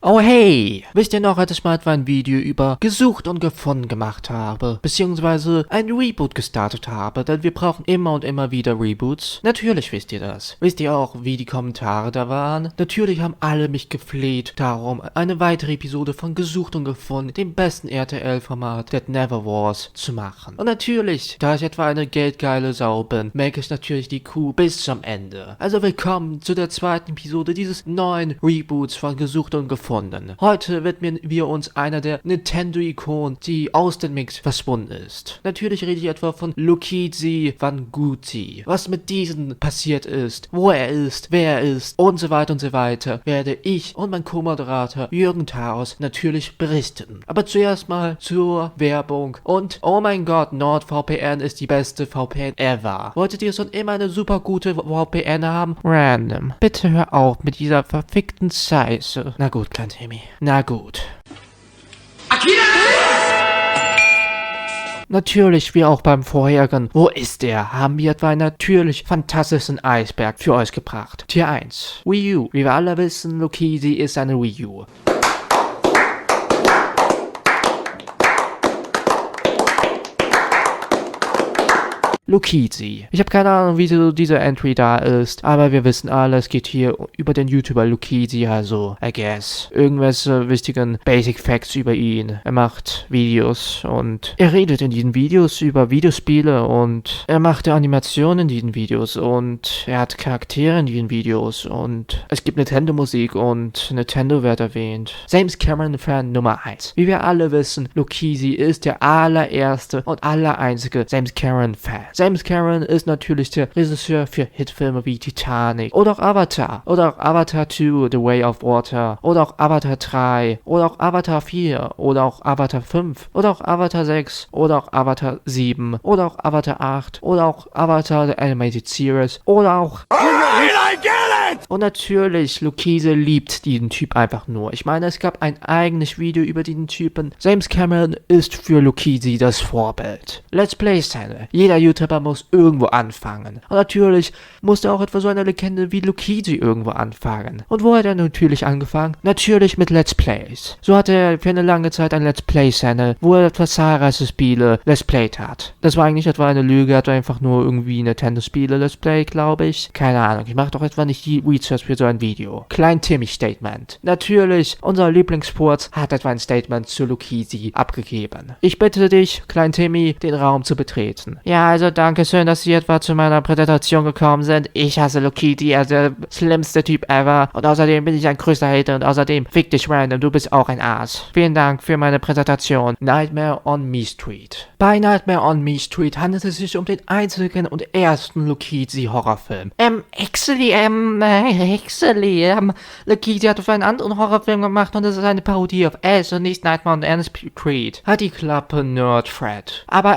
Oh hey, wisst ihr noch, als ich mal etwa ein Video über gesucht und gefunden gemacht habe, beziehungsweise ein Reboot gestartet habe, denn wir brauchen immer und immer wieder Reboots? Natürlich wisst ihr das. Wisst ihr auch, wie die Kommentare da waren? Natürlich haben alle mich gefleht darum, eine weitere Episode von Gesucht und Gefunden, dem besten RTL-Format That Never Was, zu machen. Und natürlich, da ich etwa eine geldgeile Sau bin, melke ich natürlich die Kuh bis zum Ende. Also willkommen zu der zweiten Episode dieses neuen Reboots von Gesucht und Gefunden. Heute widmen wir uns einer der Nintendo-Ikonen, die aus dem Mix verschwunden ist. Natürlich rede ich etwa von Luigi Vanguti. Was mit diesem passiert ist, wo er ist, wer er ist und so weiter, werde ich und mein Co-Moderator Jürgen Taros natürlich berichten. Aber zuerst mal zur Werbung und oh mein Gott, NordVPN ist die beste VPN ever. Wolltet ihr schon immer eine super gute VPN haben? Random. Bitte hör auf mit dieser verfickten Scheiße. Na gut, Klein Timmy. Na gut. Akira! Natürlich, wie auch beim vorherigen Wo ist der? Haben wir etwa einen natürlich fantastischen Eisberg für euch gebracht. Tier 1. Wii U. Wie wir alle wissen, Luigi ist eine Wii U. Luigi. Ich habe keine Ahnung, wie so diese Entry da ist, aber wir wissen alle, es geht hier über den YouTuber Luigi, also, I guess, irgendwelche wichtigen Basic Facts über ihn. Er macht Videos und er redet in diesen Videos über Videospiele und er macht Animationen in diesen Videos und er hat Charaktere in diesen Videos und es gibt Nintendo-Musik und Nintendo wird erwähnt. James Cameron-Fan Nummer 1. Wie wir alle wissen, Luigi ist der allererste und allereinzige James Cameron-Fan. James Cameron ist natürlich der Regisseur für Hitfilme wie Titanic oder auch Avatar 2, The Way of Water oder auch Avatar 3 oder auch Avatar 4 oder auch Avatar 5 oder auch Avatar 6 oder auch Avatar 7 oder auch Avatar 8 oder auch Avatar The Animated Series oder auch und natürlich, Luigi liebt diesen Typ einfach nur. Ich meine, es gab ein eigenes Video über diesen Typen. James Cameron ist für Luigi das Vorbild. Let's Play-Szene. Jeder YouTuber muss irgendwo anfangen. Und natürlich musste auch etwa so eine Legende wie Luigi irgendwo anfangen. Und wo hat er natürlich angefangen? Natürlich mit Let's Plays. So hatte er für eine lange Zeit ein Let's Play-Szene, wo er etwa zahlreiche Spiele Let's Played hat. Das war eigentlich etwa eine Lüge, er hat einfach nur irgendwie Nintendo-Spiele Let's Play, glaube ich. Keine Ahnung, ich mache doch etwa nicht die Research für so ein Video. Klein Timmy Statement. Natürlich, unser Lieblingssport hat etwa ein Statement zu Luigi abgegeben. Ich bitte dich, Klein Timmy, den Raum zu betreten. Ja, also danke schön, dass Sie etwa zu meiner Präsentation gekommen sind. Ich hasse Luigi, er ist der schlimmste Typ ever. Und außerdem bin ich ein größter Hater und außerdem fick dich random, du bist auch ein Arsch. Vielen Dank für meine Präsentation. Nightmare on Me Street. Bei Nightmare on Me Street handelt es sich um den einzigen und ersten Luigi-Horrorfilm. Luigi hat auf einen anderen Horrorfilm gemacht und es ist eine Parodie auf Ash und nicht Nightmare on Elm Street. Halt die Klappe, Nerd-Fred. Aber,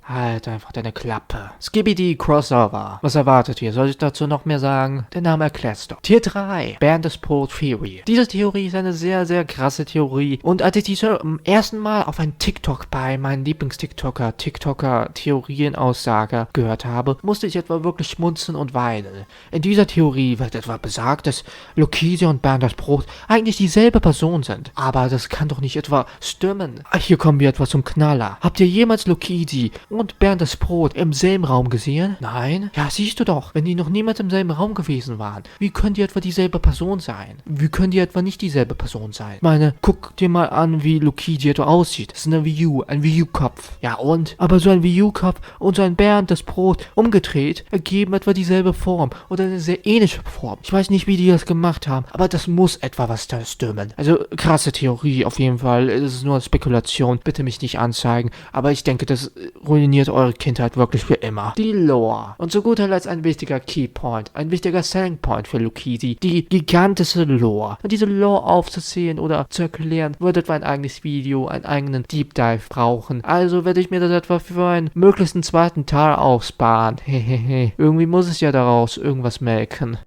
halt einfach deine Klappe. Skibidi Crossover. Was erwartet ihr? Soll ich dazu noch mehr sagen? Der Name erklärt's doch. Tier 3. Bandesport Theory. Diese Theorie ist eine sehr, sehr krasse Theorie. Und als ich diese zum ersten Mal auf einen TikTok bei meinem TikToker Theorienaussage gehört habe, musste ich etwa wirklich schmunzeln und weinen. In dieser Theorie wird etwa besagt, dass Luigi und Bernd das Brot eigentlich dieselbe Person sind. Aber das kann doch nicht etwa stimmen. Hier kommen wir etwa zum Knaller. Habt ihr jemals Luigi und Bernd das Brot im selben Raum gesehen? Nein? Ja, siehst du doch, wenn die noch niemals im selben Raum gewesen waren. Wie können die etwa dieselbe Person sein? Wie können die etwa nicht dieselbe Person sein? Ich meine, guck dir mal an, wie Luigi etwa aussieht. Das ist eine Wii U, ein Wii U-Kopf. Ja und? Aber so ein Wii U-Kopf und so ein Bernd das Brot umgedreht ergeben etwa dieselbe Form oder eine sehr ähnliche Form. Ich weiß nicht, wie die das gemacht haben, aber das muss etwa was da stimmen. Also krasse Theorie auf jeden Fall. Es ist nur eine Spekulation. Bitte mich nicht anzeigen. Aber ich denke, das ruiniert eure Kindheit wirklich für immer. Die Lore. Und zu guter Letzt ein wichtiger Keypoint, ein wichtiger Selling Point für Luigi. Die gigantische Lore. Und diese Lore aufzuzählen oder zu erklären, wird etwa ein eigenes Video, einen eigenen Deep Dive brauchen. Also werde ich mir das etwa für einen möglichsten zweiten Teil aufsparen. Hehehe. Irgendwie muss es ja daraus irgendwas melken.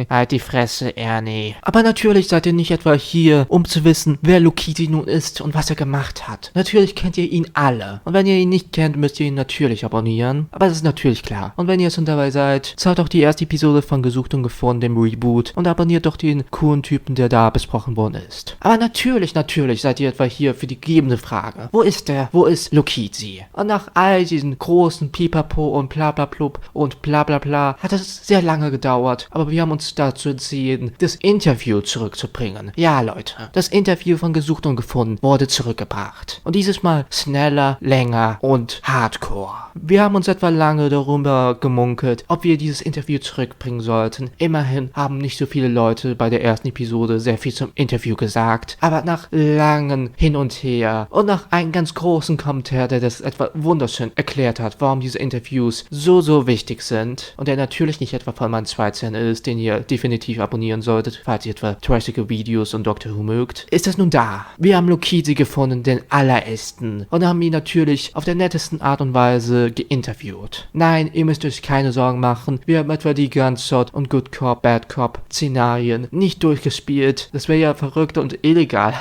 Halt die Fresse, Ernie. Aber natürlich seid ihr nicht etwa hier, um zu wissen, wer Luigi nun ist und was er gemacht hat. Natürlich kennt ihr ihn alle. Und wenn ihr ihn nicht kennt, müsst ihr ihn natürlich abonnieren. Aber das ist natürlich klar. Und wenn ihr schon dabei seid, schaut doch die erste Episode von Gesucht und Gefunden, dem Reboot, und abonniert doch den coolen Typen, der da besprochen worden ist. Aber natürlich seid ihr etwa hier für die gegebene Frage. Wo ist er? Wo ist Luigi? Und nach all diesen großen Pipapo und Blablablub und Blablabla hat es sehr lange gedauert, aber wir haben uns dazu entschieden, das Interview zurückzubringen. Ja, Leute, das Interview von Gesucht und Gefunden wurde zurückgebracht. Und dieses Mal schneller, länger und hardcore. Wir haben uns etwa lange darüber gemunkelt, ob wir dieses Interview zurückbringen sollten. Immerhin haben nicht so viele Leute bei der ersten Episode sehr viel zum Interview gesagt, aber nach langen Hin und Her und nach einem ganz großen Kommentar, der das etwa wunderschön erklärt hat, warum diese Interviews so wichtig sind und der natürlich nicht etwa von meinen Schweizern ist, den ihr definitiv abonnieren solltet, falls ihr etwa trashige Videos und Doctor Who mögt, ist es nun da. Wir haben Luigi gefunden, den allerersten, und haben ihn natürlich auf der nettesten Art und Weise geinterviewt. Nein, ihr müsst euch keine Sorgen machen, wir haben etwa die Gunshot und Good Cop, Bad Cop Szenarien nicht durchgespielt. Das wäre ja verrückt und illegal.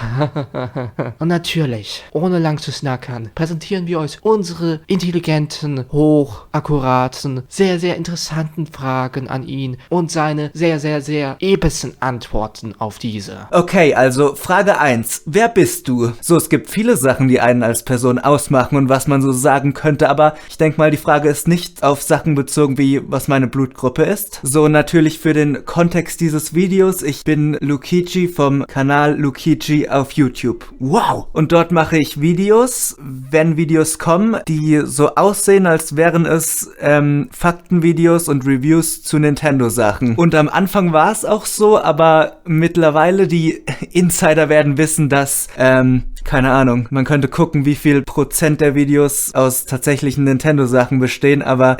Und natürlich, ohne lang zu snackern, präsentieren wir euch unsere intelligenten, hochakkuraten, sehr interessanten Fragen an ihn und seine sehr epischen Antworten auf diese. Okay, also Frage 1. Wer bist du? So, es gibt viele Sachen, die einen als Person ausmachen und was man so sagen könnte, aber ich denke mal, die Frage ist nicht auf Sachen bezogen, wie was meine Blutgruppe ist. So, natürlich für den Kontext dieses Videos, ich bin Luigi vom Kanal Luigi auf YouTube. Wow! Und dort mache ich Videos, wenn Videos kommen, die so aussehen, als wären es Faktenvideos und Reviews zu Nintendo-Sachen. Und am Anfang war es auch so, aber mittlerweile die Insider werden wissen, dass, keine Ahnung, man könnte gucken, wie viel Prozent der Videos aus tatsächlichen Nintendo-Sachen bestehen, aber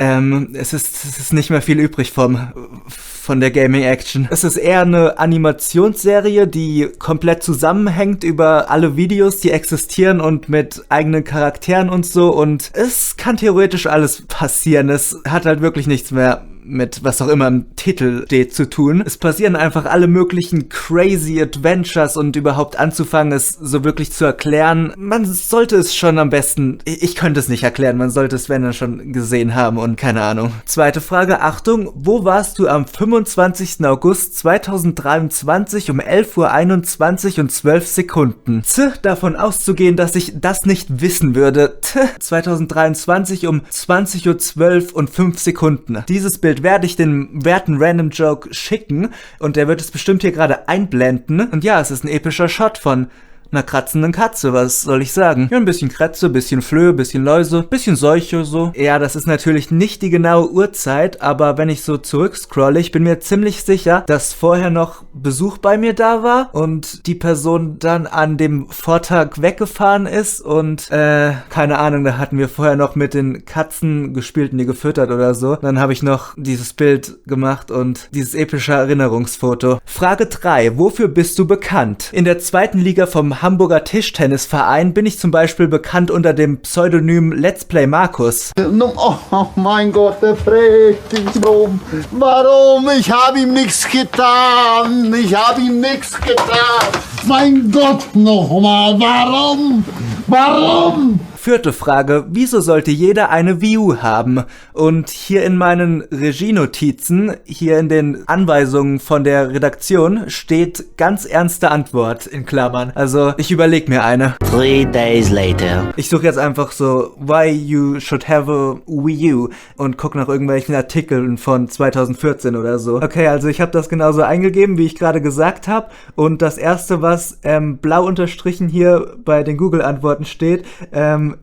es ist nicht mehr viel übrig von der Gaming-Action. Es ist eher eine Animationsserie, die komplett zusammenhängt über alle Videos, die existieren und mit eigenen Charakteren und so, und es kann theoretisch alles passieren. Es hat halt wirklich nichts mehr mit was auch immer im Titel steht zu tun. Es passieren einfach alle möglichen crazy Adventures, und überhaupt anzufangen, es so wirklich zu erklären, man sollte es schon am besten, ich könnte es nicht erklären, man sollte es, wenn dann schon gesehen haben, und keine Ahnung. Zweite Frage, Achtung, wo warst du am 25. August 2023 um 11:21 und 12 Sekunden? Davon auszugehen, dass ich das nicht wissen würde. 2023 um 20:12 und 5 Sekunden. Dieses Bild werde ich den werten Random Joke schicken, und der wird es bestimmt hier gerade einblenden. Und ja, es ist ein epischer Shot von einer kratzenden Katze, was soll ich sagen? Ja, ein bisschen Kratze, bisschen Flöhe, bisschen Läuse, bisschen Seuche, so. Ja, das ist natürlich nicht die genaue Uhrzeit, aber wenn ich so zurückscrolle, ich bin mir ziemlich sicher, dass vorher noch Besuch bei mir da war und die Person dann an dem Vortag weggefahren ist und, keine Ahnung, da hatten wir vorher noch mit den Katzen gespielt und die gefüttert oder so. Dann habe ich noch dieses Bild gemacht und dieses epische Erinnerungsfoto. Frage 3. Wofür bist du bekannt? In der zweiten Liga vom Hamburger Tischtennisverein bin ich zum Beispiel bekannt unter dem Pseudonym Let's Play Markus. Oh mein Gott, der fragt sich warum. Warum? Ich habe ihm nichts getan. Ich habe ihm nichts getan. Mein Gott, nochmal. Warum? Warum? Vierte Frage, wieso sollte jeder eine Wii U haben? Und hier in meinen Regienotizen, hier in den Anweisungen von der Redaktion, steht ganz ernste Antwort in Klammern. Also, ich überlege mir eine. 3 days later. Ich suche jetzt einfach so, why you should have a Wii U, und gucke nach irgendwelchen Artikeln von 2014 oder so. Okay, also ich habe das genauso eingegeben, wie ich gerade gesagt habe. Und das erste, was blau unterstrichen hier bei den Google-Antworten steht,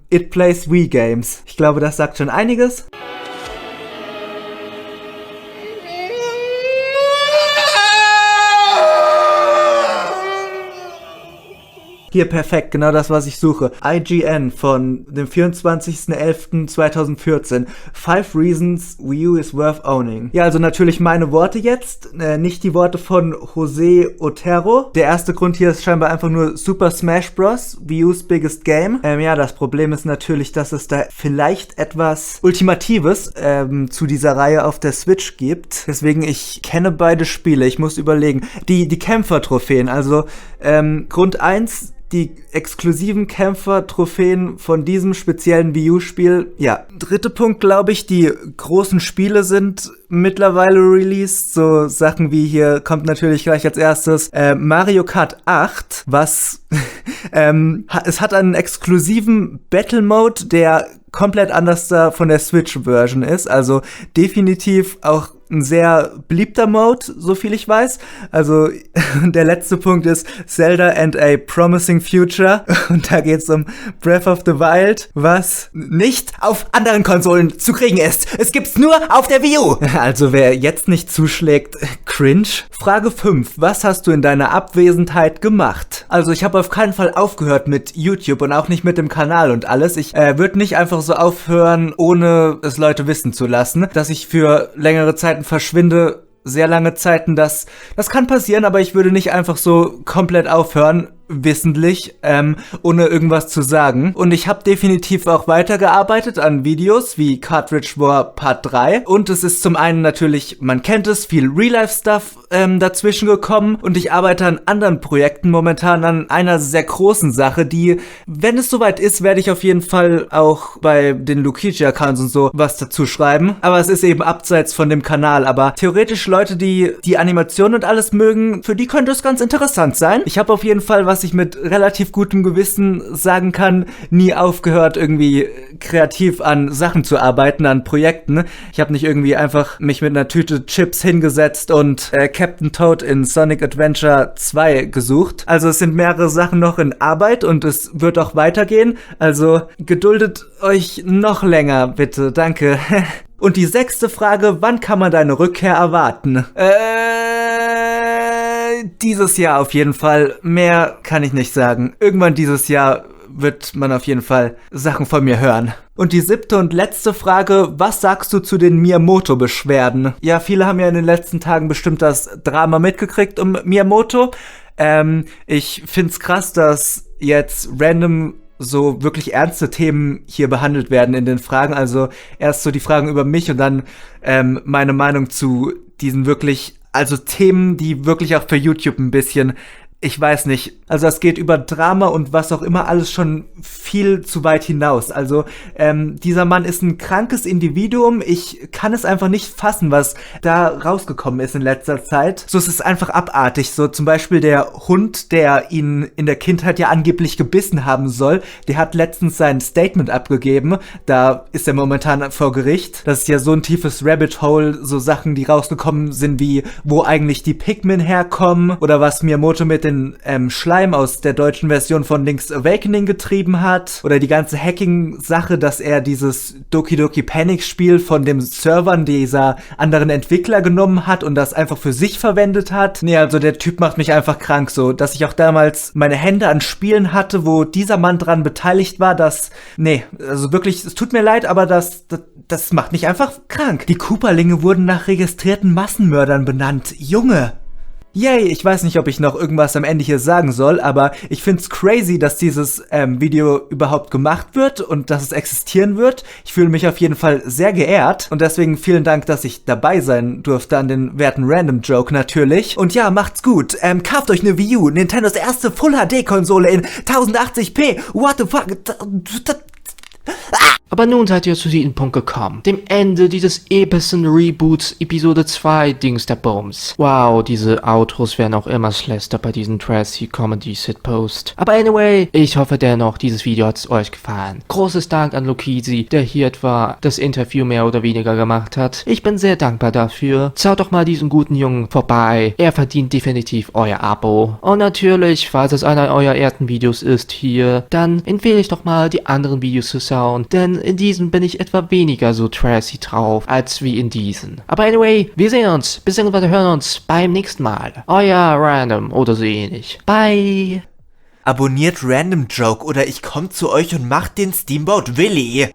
it plays Wii Games. Ich glaube, das sagt schon einiges. Hier, perfekt, genau das, was ich suche. IGN von dem 24.11.2014. 5 Reasons Wii U is worth owning. Ja, also natürlich meine Worte jetzt, nicht die Worte von José Otero. Der erste Grund hier ist scheinbar einfach nur Super Smash Bros., Wii U's biggest game. Ja, das Problem ist natürlich, dass es da vielleicht etwas Ultimatives zu dieser Reihe auf der Switch gibt. Deswegen, ich kenne beide Spiele. Ich muss überlegen. Die Kämpfer-Trophäen, also Grund 1, die exklusiven Kämpfer-Trophäen von diesem speziellen Wii U-Spiel. Ja, dritter Punkt, glaube ich, die großen Spiele sind mittlerweile released. So Sachen wie hier kommt natürlich gleich als erstes Mario Kart 8, was es hat einen exklusiven Battle-Mode, der komplett anders da von der Switch-Version ist. Also definitiv auch ein sehr beliebter Mode, so viel ich weiß. Also der letzte Punkt ist Zelda and a Promising Future. Und da geht's um Breath of the Wild, was nicht auf anderen Konsolen zu kriegen ist. Es gibt's nur auf der Wii U. Also wer jetzt nicht zuschlägt, cringe. Frage 5. Was hast du in deiner Abwesenheit gemacht? Also ich habe auf keinen Fall aufgehört mit YouTube und auch nicht mit dem Kanal und alles. Ich würde nicht einfach so aufhören, ohne es Leute wissen zu lassen, dass ich für längere Zeiten verschwinde, sehr lange Zeiten, das kann passieren, aber ich würde nicht einfach so komplett aufhören, wissentlich, ohne irgendwas zu sagen. Und ich habe definitiv auch weitergearbeitet an Videos wie Cartridge War Part 3. Und es ist zum einen natürlich, man kennt es, viel Real-Life-Stuff dazwischen gekommen. Und ich arbeite an anderen Projekten momentan an einer sehr großen Sache, die, wenn es soweit ist, werde ich auf jeden Fall auch bei den Luigi-Accounts und so was dazu schreiben. Aber es ist eben abseits von dem Kanal. Aber theoretisch Leute, die die Animation und alles mögen, für die könnte es ganz interessant sein. Ich habe auf jeden Fall, was ich mit relativ gutem Gewissen sagen kann, nie aufgehört, irgendwie kreativ an Sachen zu arbeiten, an Projekten. Ich habe nicht irgendwie einfach mich mit einer Tüte Chips hingesetzt und Captain Toad in Sonic Adventure 2 gesucht. Also es sind mehrere Sachen noch in Arbeit und es wird auch weitergehen. Also geduldet euch noch länger, bitte. Danke. Und die 6. Frage, wann kann man deine Rückkehr erwarten? Dieses Jahr auf jeden Fall. Mehr kann ich nicht sagen. Irgendwann dieses Jahr wird man auf jeden Fall Sachen von mir hören. Und die 7. und letzte Frage, was sagst du zu den Miyamoto-Beschwerden? Ja, viele haben ja in den letzten Tagen bestimmt das Drama mitgekriegt um Miyamoto. Ich find's krass, dass jetzt random so wirklich ernste Themen hier behandelt werden in den Fragen. Also erst so die Fragen über mich und dann meine Meinung zu diesen wirklich, also Themen, die wirklich auch für YouTube ein bisschen, ich weiß nicht, also es geht über Drama und was auch immer alles schon viel zu weit hinaus. Also dieser Mann ist ein krankes Individuum. Ich kann es einfach nicht fassen, was da rausgekommen ist in letzter Zeit. So, es ist einfach abartig. So zum Beispiel der Hund, der ihn in der Kindheit ja angeblich gebissen haben soll, der hat letztens sein Statement abgegeben. Da ist er momentan vor Gericht. Das ist ja so ein tiefes Rabbit Hole, so Sachen, die rausgekommen sind wie, wo eigentlich die Pikmin herkommen oder was Miyamoto mit den Schleim aus der deutschen Version von Link's Awakening getrieben hat oder die ganze Hacking-Sache, dass er dieses Doki Doki Panic Spiel von den Servern dieser anderen Entwickler genommen hat und das einfach für sich verwendet hat. Nee, also der Typ macht mich einfach krank, so, dass ich auch damals meine Hände an Spielen hatte, wo dieser Mann dran beteiligt war, also wirklich, es tut mir leid, aber das macht mich einfach krank. Die Cooperlinge wurden nach registrierten Massenmördern benannt. Junge! Yay, ich weiß nicht, ob ich noch irgendwas am Ende hier sagen soll, aber ich find's crazy, dass dieses Video überhaupt gemacht wird und dass es existieren wird. Ich fühle mich auf jeden Fall sehr geehrt und deswegen vielen Dank, dass ich dabei sein durfte an den werten Random Joke natürlich. Und ja, macht's gut. Kauft euch eine Wii U, Nintendos erste Full HD Konsole in 1080p. What the fuck? Aber nun seid ihr zu diesem Punkt gekommen, dem Ende dieses epischen Reboots Episode 2 Dings der Bums. Wow, diese Outros werden auch immer schlechter bei diesen Trashy Comedy Shitpost. Aber anyway, ich hoffe dennoch, dieses Video hat es euch gefallen. Großes Dank an Lukizi, der hier etwa das Interview mehr oder weniger gemacht hat. Ich bin sehr dankbar dafür. Schaut doch mal diesen guten Jungen vorbei. Er verdient definitiv euer Abo. Und natürlich, falls es einer eurer ersten Videos ist hier, dann empfehle ich doch mal die anderen Videos zu schauen, denn in diesen bin ich etwa weniger so trashy drauf, als wie in diesen. Aber anyway, wir sehen uns, bzw. hören uns beim nächsten Mal. Euer Random oder so ähnlich. Bye! Abonniert Random Joke oder ich komm zu euch und mach den Steamboat Willi.